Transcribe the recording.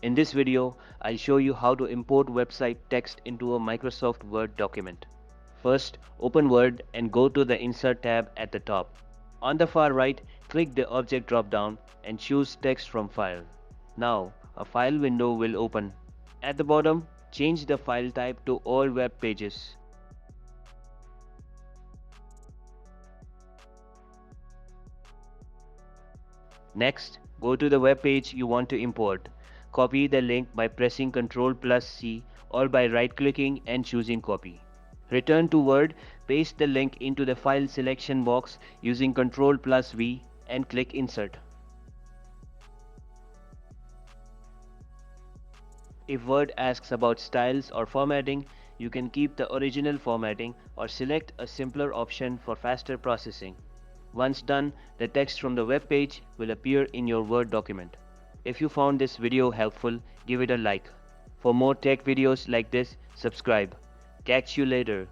In this video, I'll show you how to import website text into a Microsoft Word document. First, open Word and go to the Insert tab at the top. On the far right, click the Object drop-down and choose Text from File. Now, a file window will open. At the bottom, change the file type to All Web Pages. Next, go to the web page you want to import. Copy the link by pressing Ctrl+C or by right-clicking and choosing Copy. Return to Word, paste the link into the file selection box using Ctrl+V and click Insert. If Word asks about styles or formatting, you can keep the original formatting or select a simpler option for faster processing. Once done, the text from the web page will appear in your Word document. If you found this video helpful, give it a like. For more tech videos like this, subscribe. Catch you later.